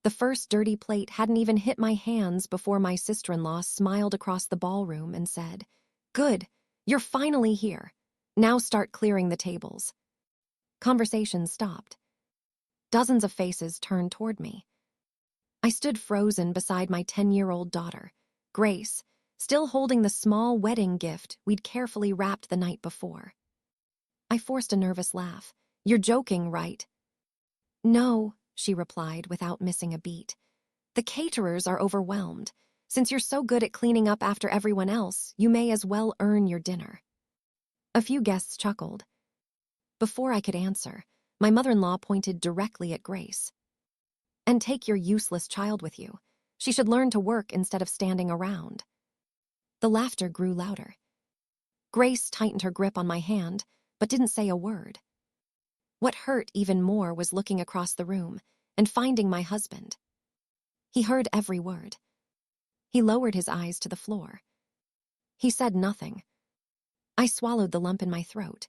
The first dirty plate hadn't even hit my hands before my sister-in-law smiled across the ballroom and said, "Good, you're finally here. Now start clearing the tables." Conversation stopped. Dozens of faces turned toward me. I stood frozen beside my 10-year-old daughter, Grace, still holding the small wedding gift we'd carefully wrapped the night before. I forced a nervous laugh. "You're joking, right?" "No," she replied without missing a beat. "The caterers are overwhelmed. Since you're so good at cleaning up after everyone else, you may as well earn your dinner." A few guests chuckled. Before I could answer, my mother-in-law pointed directly at Grace. "And take your useless child with you. She should learn to work instead of standing around." The laughter grew louder. Grace tightened her grip on my hand, but didn't say a word. What hurt even more was looking across the room and finding my husband. He heard every word. He lowered his eyes to the floor. He said nothing. I swallowed the lump in my throat.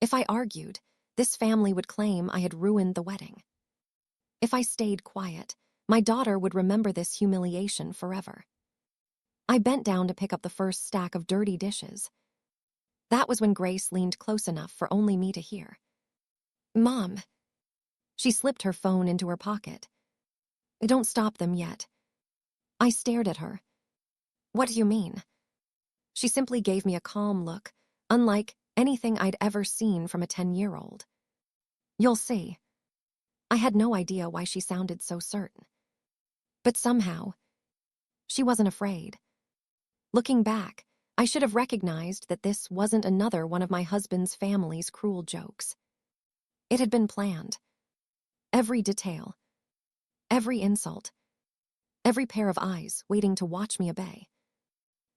If I argued, this family would claim I had ruined the wedding. If I stayed quiet, my daughter would remember this humiliation forever. I bent down to pick up the first stack of dirty dishes. That was when Grace leaned close enough for only me to hear. "Mom." She slipped her phone into her pocket. "Don't stop them yet." I stared at her. "What do you mean?" She simply gave me a calm look, unlike anything I'd ever seen from a 10-year-old. "You'll see." I had no idea why she sounded so certain. But somehow, she wasn't afraid. Looking back, I should have recognized that this wasn't another one of my husband's family's cruel jokes. It had been planned. Every detail, every insult, every pair of eyes waiting to watch me obey.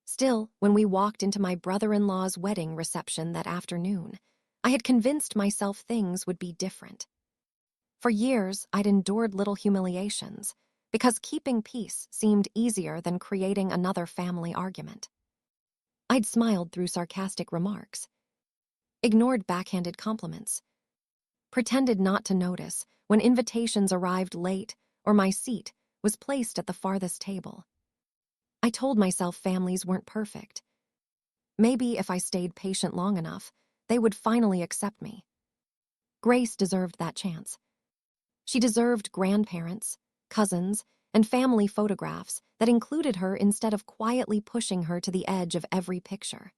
Still, when we walked into my brother-in-law's wedding reception that afternoon, I had convinced myself things would be different. For years, I'd endured little humiliations because keeping peace seemed easier than creating another family argument. I'd smiled through sarcastic remarks, ignored backhanded compliments, pretended not to notice when invitations arrived late or my seat was placed at the farthest table. I told myself families weren't perfect. Maybe if I stayed patient long enough, they would finally accept me. Grace deserved that chance. She deserved grandparents, cousins, and family photographs that included her instead of quietly pushing her to the edge of every picture.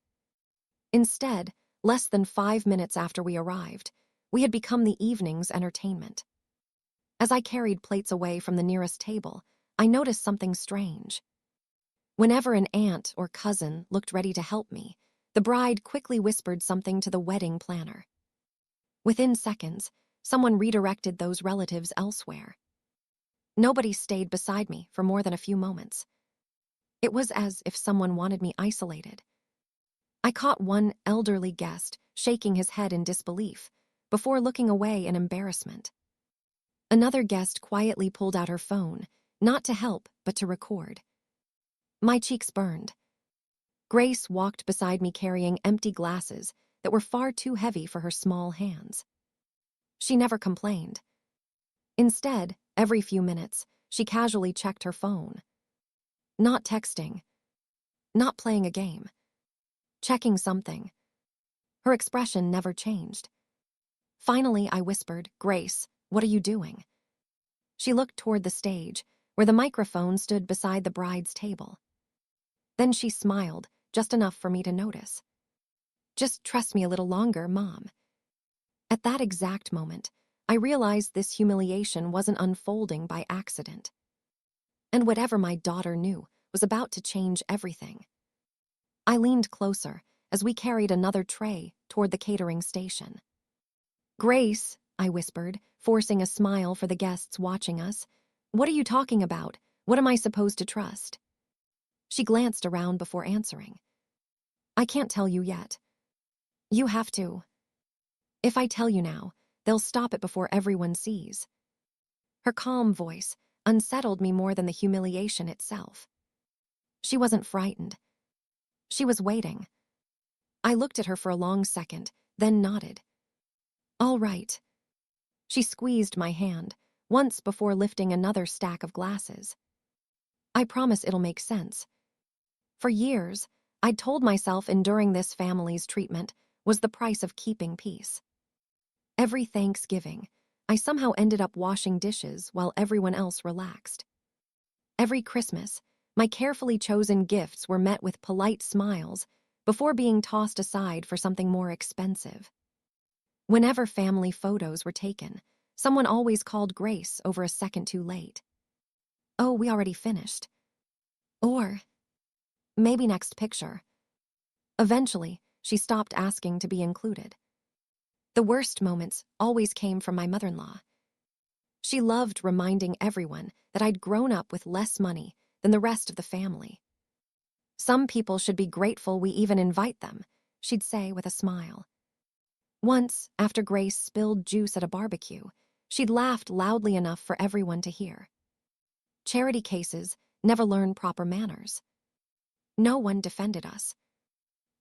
Instead, less than 5 minutes after we arrived, we had become the evening's entertainment. As I carried plates away from the nearest table, I noticed something strange. Whenever an aunt or cousin looked ready to help me, the bride quickly whispered something to the wedding planner. Within seconds, someone redirected those relatives elsewhere. Nobody stayed beside me for more than a few moments. It was as if someone wanted me isolated. I caught one elderly guest shaking his head in disbelief before looking away in embarrassment. Another guest quietly pulled out her phone, not to help, but to record. My cheeks burned. Grace walked beside me carrying empty glasses that were far too heavy for her small hands. She never complained. Instead, every few minutes, she casually checked her phone. Not texting. Not playing a game. Checking something. Her expression never changed. Finally, I whispered, "Grace, what are you doing?" She looked toward the stage, where the microphone stood beside the bride's table. Then she smiled, just enough for me to notice. "Just trust me a little longer, Mom." At that exact moment, I realized this humiliation wasn't unfolding by accident. And whatever my daughter knew was about to change everything. I leaned closer as we carried another tray toward the catering station. "Grace," I whispered, forcing a smile for the guests watching us, "what are you talking about? What am I supposed to trust?" She glanced around before answering. "I can't tell you yet. You have to. If I tell you now, they'll stop it before everyone sees." Her calm voice unsettled me more than the humiliation itself. She wasn't frightened. She was waiting. I looked at her for a long second, then nodded. "All right." She squeezed my hand, once before lifting another stack of glasses. I promise it'll make sense. For years, I'd told myself enduring this family's treatment was the price of keeping peace. Every Thanksgiving, I somehow ended up washing dishes while everyone else relaxed. Every Christmas, my carefully chosen gifts were met with polite smiles before being tossed aside for something more expensive. Whenever family photos were taken, someone always called Grace over a second too late. "Oh, we already finished." Or, "Maybe next picture." Eventually, she stopped asking to be included. The worst moments always came from my mother-in-law. She loved reminding everyone that I'd grown up with less money than the rest of the family. "Some people should be grateful we even invite them," she'd say with a smile. Once, after Grace spilled juice at a barbecue, she'd laughed loudly enough for everyone to hear. Charity cases never learn proper manners. No one defended us.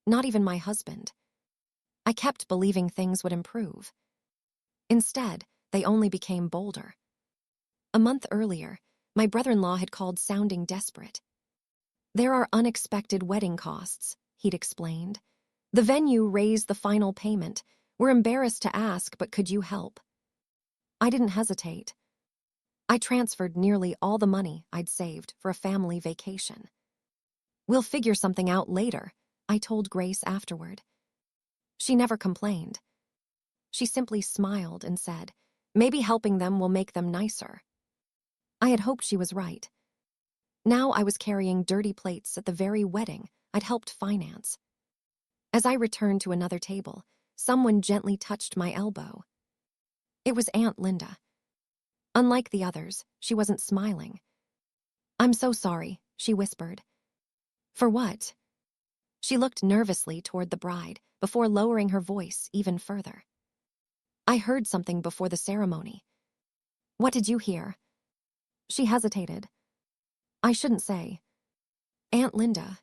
Not even my husband. I kept believing things would improve. Instead, they only became bolder. A month earlier, my brother-in-law had called sounding desperate. "There are unexpected wedding costs," he'd explained. "The venue raised the final payment. We're embarrassed to ask, but could you help?" I didn't hesitate. I transferred nearly all the money I'd saved for a family vacation. "We'll figure something out later," I told Grace afterward. She never complained. She simply smiled and said, "Maybe helping them will make them nicer." I had hoped she was right. Now I was carrying dirty plates at the very wedding I'd helped finance. As I returned to another table, someone gently touched my elbow. It was Aunt Linda. Unlike the others, she wasn't smiling. "I'm so sorry," she whispered. "For what?" She looked nervously toward the bride before lowering her voice even further. "I heard something before the ceremony." "What did you hear?" She hesitated. "I shouldn't say." "Aunt Linda,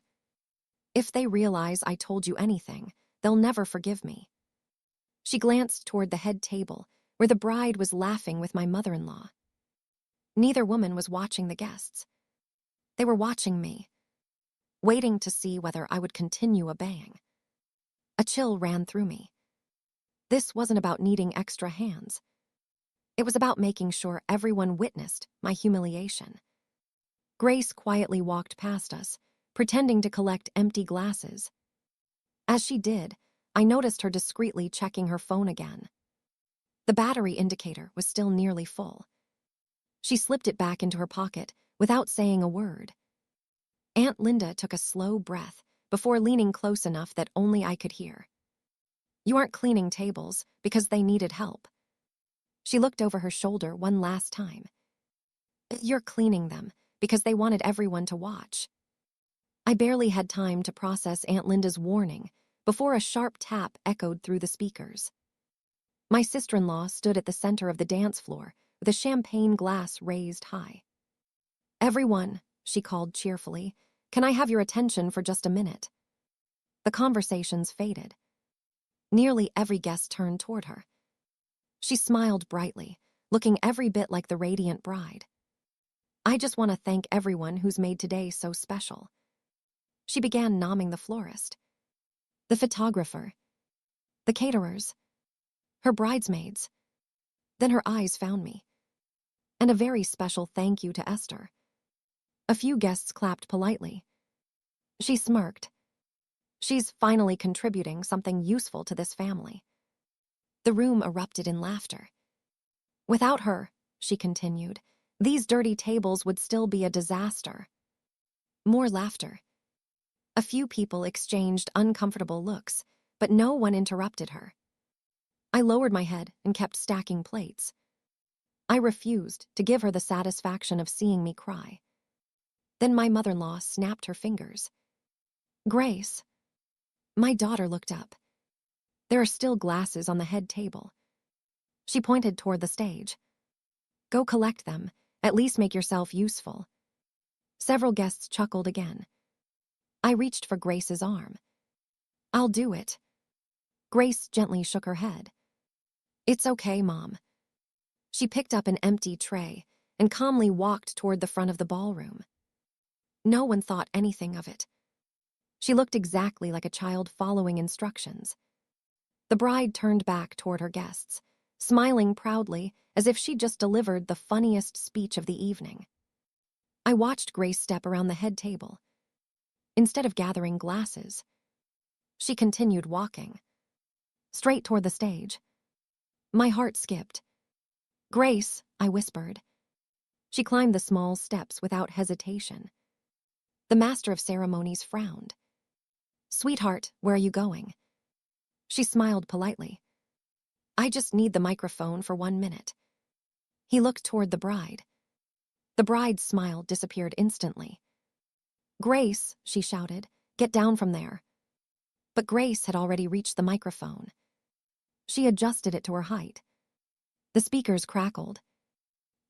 if they realize I told you anything, they'll never forgive me." She glanced toward the head table, where the bride was laughing with my mother-in-law. Neither woman was watching the guests. They were watching me, waiting to see whether I would continue obeying. A chill ran through me. This wasn't about needing extra hands. It was about making sure everyone witnessed my humiliation. Grace quietly walked past us, pretending to collect empty glasses. As she did, I noticed her discreetly checking her phone again. The battery indicator was still nearly full. She slipped it back into her pocket without saying a word. Aunt Linda took a slow breath before leaning close enough that only I could hear. "You aren't cleaning tables because they needed help." She looked over her shoulder one last time. "You're cleaning them because they wanted everyone to watch." I barely had time to process Aunt Linda's warning before a sharp tap echoed through the speakers. My sister-in-law stood at the center of the dance floor with a champagne glass raised high. "Everyone," she called cheerfully, "can I have your attention for just a minute?" The conversations faded. Nearly every guest turned toward her. She smiled brightly, looking every bit like the radiant bride. "I just want to thank everyone who's made today so special." She began nomming the florist, the photographer, the caterers, her bridesmaids. Then her eyes found me. "And a very special thank you to Esther." A few guests clapped politely. She smirked. "She's finally contributing something useful to this family." The room erupted in laughter. "Without her," she continued, "these dirty tables would still be a disaster." More laughter. A few people exchanged uncomfortable looks, but no one interrupted her. I lowered my head and kept stacking plates. I refused to give her the satisfaction of seeing me cry. Then my mother-in-law snapped her fingers. "Grace." My daughter looked up. "There are still glasses on the head table." She pointed toward the stage. "Go collect them. At least make yourself useful." Several guests chuckled again. I reached for Grace's arm. "I'll do it." Grace gently shook her head. "It's okay, Mom." She picked up an empty tray and calmly walked toward the front of the ballroom. No one thought anything of it. She looked exactly like a child following instructions. The bride turned back toward her guests, smiling proudly as if she'd just delivered the funniest speech of the evening. I watched Grace step around the head table. Instead of gathering glasses, she continued walking, straight toward the stage. My heart skipped. "Grace," I whispered. She climbed the small steps without hesitation. The master of ceremonies frowned. "Sweetheart, where are you going?" She smiled politely. "I just need the microphone for 1 minute." He looked toward the bride. The bride's smile disappeared instantly. "Grace," she shouted, "get down from there." But Grace had already reached the microphone. She adjusted it to her height. The speakers crackled.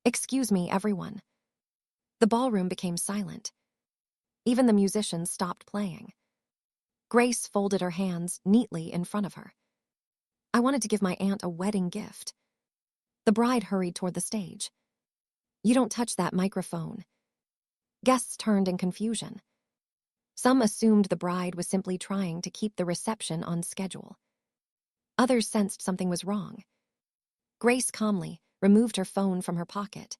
"Excuse me, everyone." The ballroom became silent. Even the musicians stopped playing. Grace folded her hands neatly in front of her. "I wanted to give my aunt a wedding gift." The bride hurried toward the stage. "You don't touch that microphone." Guests turned in confusion. Some assumed the bride was simply trying to keep the reception on schedule. Others sensed something was wrong. Grace calmly removed her phone from her pocket.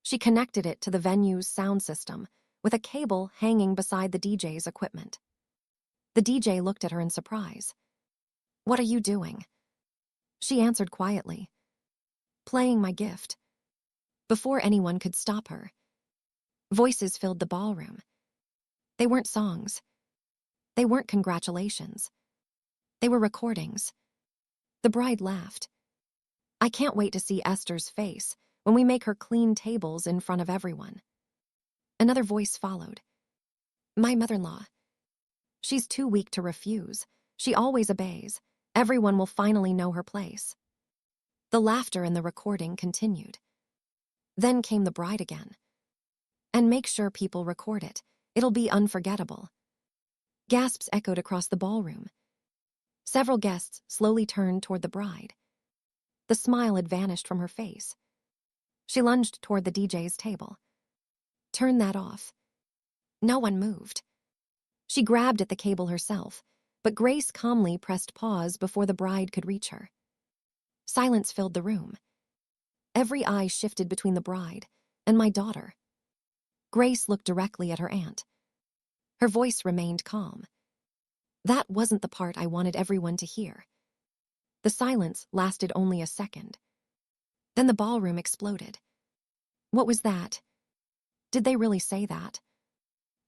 She connected it to the venue's sound system with a cable hanging beside the DJ's equipment. The DJ looked at her in surprise. "What are you doing?" She answered quietly, "Playing my gift." Before anyone could stop her, voices filled the ballroom. They weren't songs. They weren't congratulations. They were recordings. The bride laughed. "I can't wait to see Esther's face when we make her clean tables in front of everyone." Another voice followed. "My mother-in-law. She's too weak to refuse. She always obeys. Everyone will finally know her place." The laughter in the recording continued. Then came the bride again. "And make sure people record it. It'll be unforgettable." Gasps echoed across the ballroom. Several guests slowly turned toward the bride. The smile had vanished from her face. She lunged toward the DJ's table. "Turn that off." No one moved. She grabbed at the cable herself, but Grace calmly pressed pause before the bride could reach her. Silence filled the room. Every eye shifted between the bride and my daughter. Grace looked directly at her aunt. Her voice remained calm. That wasn't the part I wanted everyone to hear. The silence lasted only a second. Then the ballroom exploded. What was that? Did they really say that?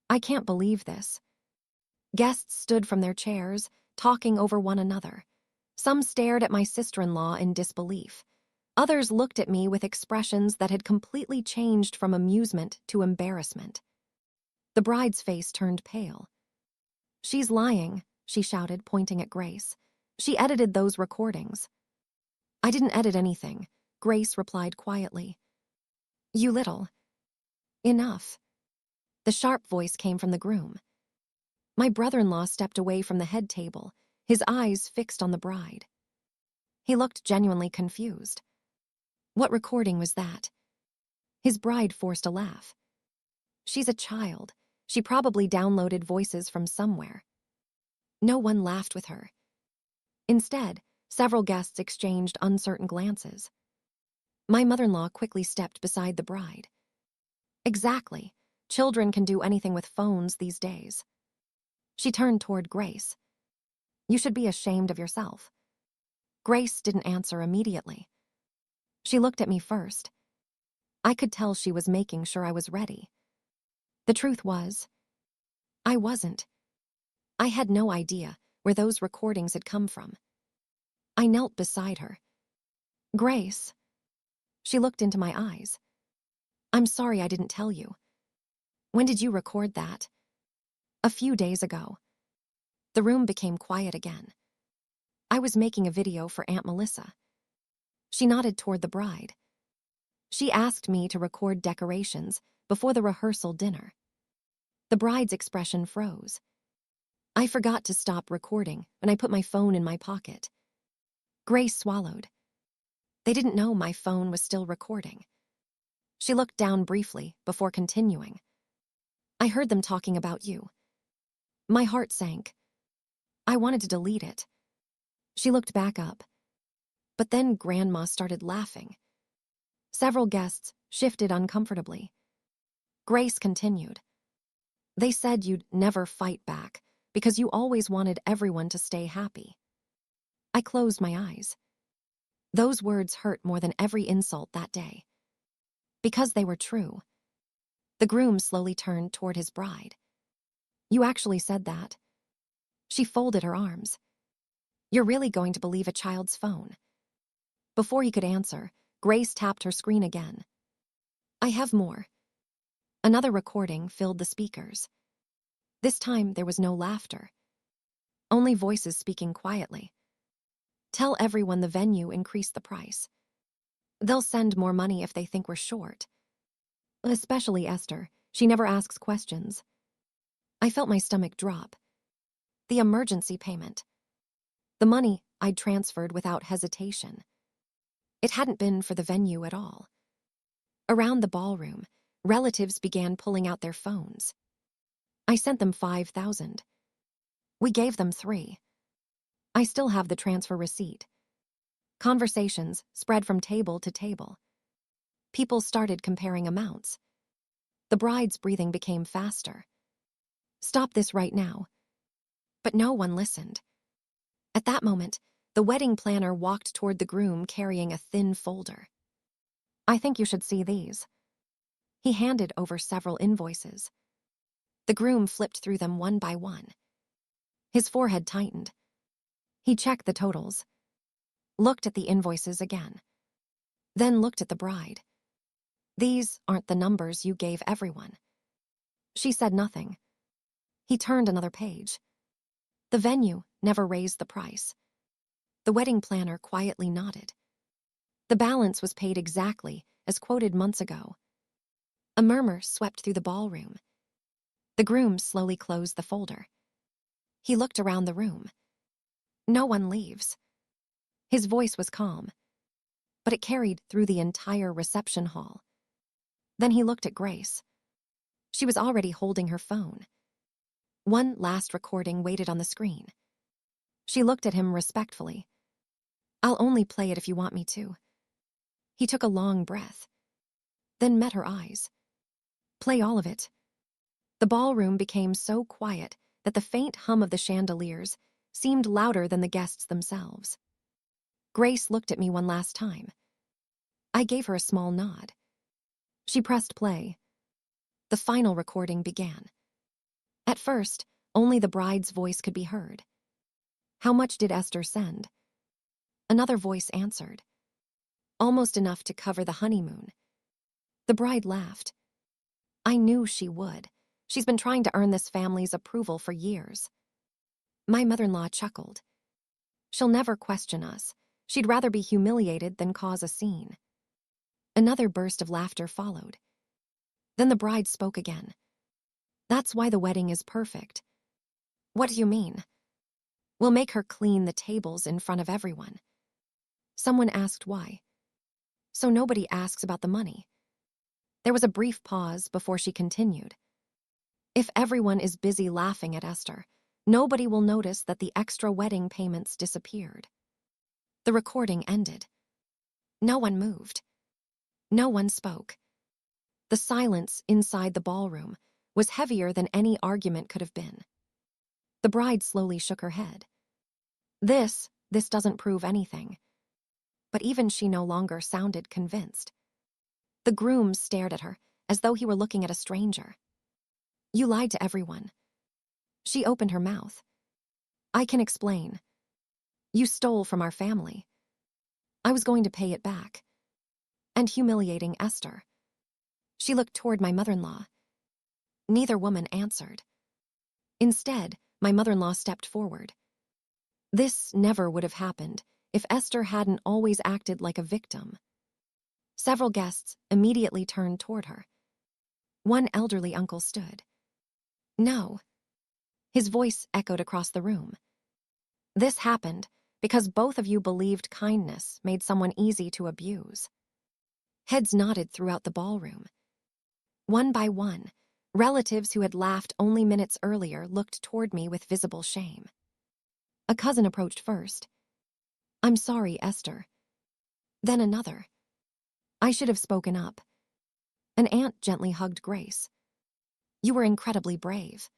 I can't believe this. Guests stood from their chairs, talking over one another. Some stared at my sister-in-law in disbelief. Others looked at me with expressions that had completely changed from amusement to embarrassment. The bride's face turned pale. "She's lying," she shouted, pointing at Grace. "She edited those recordings." "I didn't edit anything," Grace replied quietly. "You little." "Enough." The sharp voice came from the groom. My brother-in-law stepped away from the head table, his eyes fixed on the bride. He looked genuinely confused. What recording was that? His bride forced a laugh. "She's a child. She probably downloaded voices from somewhere." No one laughed with her. Instead, several guests exchanged uncertain glances. My mother-in-law quickly stepped beside the bride. "Exactly. Children can do anything with phones these days." She turned toward Grace. "You should be ashamed of yourself." Grace didn't answer immediately. She looked at me first. I could tell she was making sure I was ready. The truth was, I wasn't. I had no idea where those recordings had come from. I knelt beside her. "Grace." She looked into my eyes. "I'm sorry I didn't tell you." "When did you record that?" "A few days ago." The room became quiet again. "I was making a video for Aunt Melissa." She nodded toward the bride. "She asked me to record decorations before the rehearsal dinner." The bride's expression froze. I forgot to stop recording when I put my phone in my pocket. Grace swallowed. They didn't know my phone was still recording. She looked down briefly before continuing. I heard them talking about you. My heart sank. I wanted to delete it. She looked back up. But then Grandma started laughing. Several guests shifted uncomfortably. Grace continued. They said you'd never fight back because you always wanted everyone to stay happy. I closed my eyes. Those words hurt more than every insult that day. Because they were true. The groom slowly turned toward his bride. You actually said that. She folded her arms. You're really going to believe a child's phone? Before he could answer, Grace tapped her screen again. I have more. Another recording filled the speakers. This time there was no laughter. Only voices speaking quietly. Tell everyone the venue increased the price. They'll send more money if they think we're short. Especially Esther. She never asks questions. I felt my stomach drop. The emergency payment. The money I'd transferred without hesitation. It hadn't been for the venue at all. Around the ballroom, relatives began pulling out their phones. I sent them 5,000. We gave them 3. I still have the transfer receipt. Conversations spread from table to table. People started comparing amounts. The bride's breathing became faster. Stop this right now. But no one listened. At that moment, the wedding planner walked toward the groom carrying a thin folder. I think you should see these. He handed over several invoices. The groom flipped through them one by one. His forehead tightened. He checked the totals, looked at the invoices again, then looked at the bride. These aren't the numbers you gave everyone. She said nothing. He turned another page. The venue never raised the price. The wedding planner quietly nodded. The balance was paid exactly as quoted months ago. A murmur swept through the ballroom. The groom slowly closed the folder. He looked around the room. No one leaves. His voice was calm, but it carried through the entire reception hall. Then he looked at Grace. She was already holding her phone. One last recording waited on the screen. She looked at him respectfully. I'll only play it if you want me to. He took a long breath, then met her eyes. Play all of it. The ballroom became so quiet that the faint hum of the chandeliers seemed louder than the guests themselves. Grace looked at me one last time. I gave her a small nod. She pressed play. The final recording began. At first, only the bride's voice could be heard. How much did Esther send? Another voice answered. Almost enough to cover the honeymoon. The bride laughed. I knew she would. She's been trying to earn this family's approval for years. My mother-in-law chuckled. She'll never question us. She'd rather be humiliated than cause a scene. Another burst of laughter followed. Then the bride spoke again. That's why the wedding is perfect. What do you mean? We'll make her clean the tables in front of everyone. Someone asked why. So nobody asks about the money. There was a brief pause before she continued. If everyone is busy laughing at Esther, nobody will notice that the extra wedding payments disappeared. The recording ended. No one moved. No one spoke. The silence inside the ballroom was heavier than any argument could have been. The bride slowly shook her head. This doesn't prove anything. But even she no longer sounded convinced. The groom stared at her as though he were looking at a stranger. You lied to everyone. She opened her mouth. I can explain. You stole from our family. I was going to pay it back. And humiliating Esther. She looked toward my mother-in-law. Neither woman answered. Instead, my mother-in-law stepped forward. This never would have happened if Esther hadn't always acted like a victim. Several guests immediately turned toward her. One elderly uncle stood. No. His voice echoed across the room. This happened Because both of you believed kindness made someone easy to abuse. Heads nodded throughout the ballroom. One by one, relatives who had laughed only minutes earlier looked toward me with visible shame. A cousin approached first. "I'm sorry, Esther." Then another. "I should have spoken up." An aunt gently hugged Grace. "You were incredibly brave."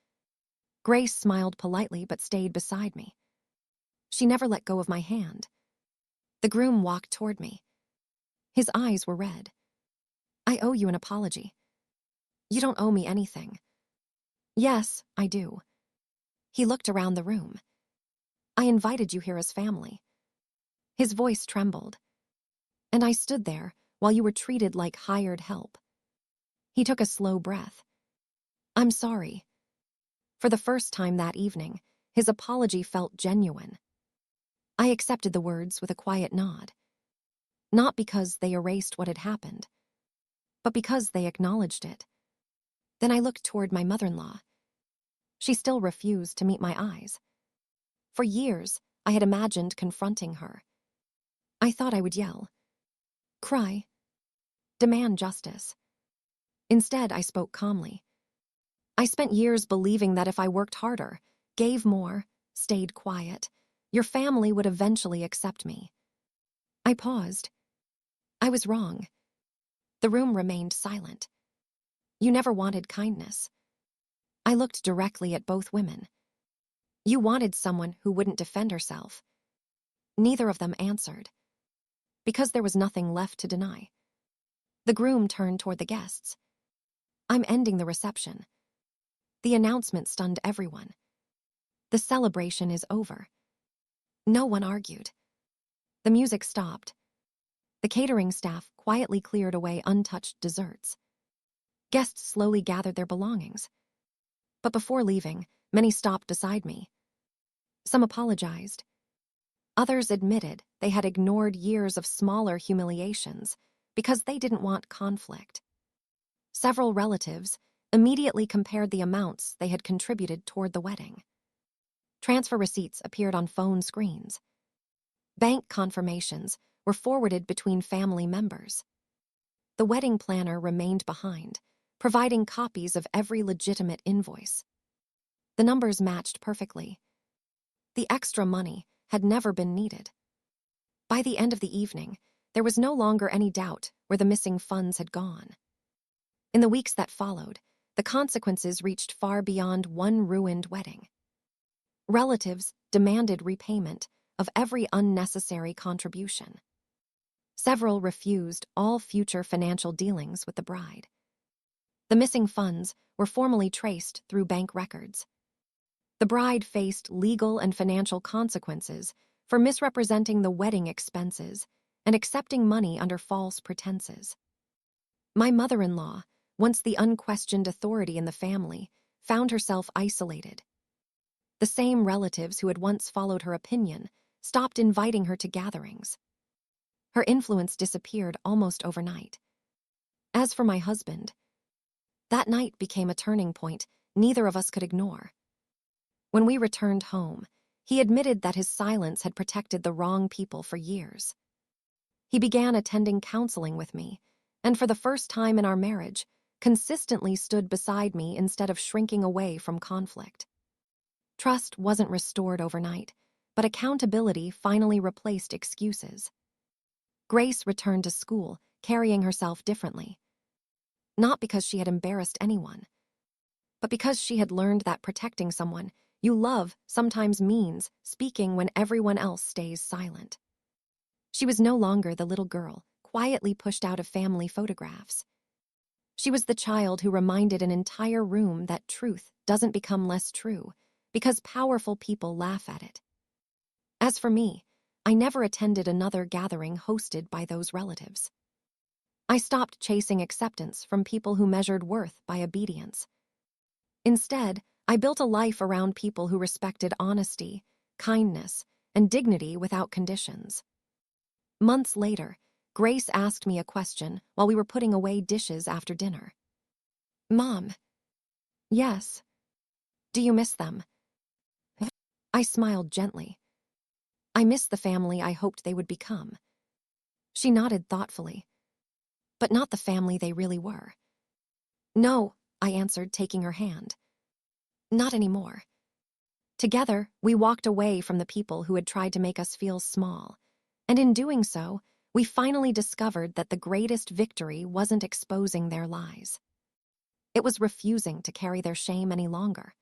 Grace smiled politely but stayed beside me. She never let go of my hand. The groom walked toward me. His eyes were red. "I owe you an apology." "You don't owe me anything." "Yes, I do." He looked around the room. "I invited you here as family." His voice trembled. "And I stood there while you were treated like hired help." He took a slow breath. "I'm sorry." For the first time that evening, his apology felt genuine. I accepted the words with a quiet nod. Not because they erased what had happened, but because they acknowledged it. Then I looked toward my mother-in-law. She still refused to meet my eyes. For years, I had imagined confronting her. I thought I would yell, cry, demand justice. Instead, I spoke calmly. "I spent years believing that if I worked harder, gave more, stayed quiet, your family would eventually accept me." I paused. I was wrong. The room remained silent. "You never wanted kindness." I looked directly at both women. "You wanted someone who wouldn't defend herself." Neither of them answered. Because there was nothing left to deny. The groom turned toward the guests. "I'm ending the reception." The announcement stunned everyone. The celebration is over. No one argued. The music stopped. The catering staff quietly cleared away untouched desserts. Guests slowly gathered their belongings. But before leaving, many stopped beside me. Some apologized. Others admitted they had ignored years of smaller humiliations because they didn't want conflict. Several relatives immediately compared the amounts they had contributed toward the wedding. Transfer receipts appeared on phone screens. Bank confirmations were forwarded between family members. The wedding planner remained behind, providing copies of every legitimate invoice. The numbers matched perfectly. The extra money had never been needed. By the end of the evening, there was no longer any doubt where the missing funds had gone. In the weeks that followed, the consequences reached far beyond one ruined wedding. Relatives demanded repayment of every unnecessary contribution. Several refused all future financial dealings with the bride. The missing funds were formally traced through bank records. The bride faced legal and financial consequences for misrepresenting the wedding expenses and accepting money under false pretenses. My mother-in-law, once the unquestioned authority in the family, found herself isolated. The same relatives who had once followed her opinion stopped inviting her to gatherings. Her influence disappeared almost overnight. As for my husband, that night became a turning point neither of us could ignore. When we returned home, he admitted that his silence had protected the wrong people for years. He began attending counseling with me, and for the first time in our marriage, consistently stood beside me instead of shrinking away from conflict. Trust wasn't restored overnight, but accountability finally replaced excuses. Grace returned to school, carrying herself differently. Not because she had embarrassed anyone, but because she had learned that protecting someone you love sometimes means speaking when everyone else stays silent. She was no longer the little girl, quietly pushed out of family photographs. She was the child who reminded an entire room that truth doesn't become less true because powerful people laugh at it. As for me, I never attended another gathering hosted by those relatives. I stopped chasing acceptance from people who measured worth by obedience. Instead, I built a life around people who respected honesty, kindness, and dignity without conditions. Months later, Grace asked me a question while we were putting away dishes after dinner. "Mom." "Yes." "Do you miss them?" I smiled gently. I miss the family I hoped they would become. She nodded thoughtfully. But not the family they really were. No, I answered, taking her hand. Not anymore. Together, we walked away from the people who had tried to make us feel small. And in doing so, we finally discovered that the greatest victory wasn't exposing their lies. It was refusing to carry their shame any longer.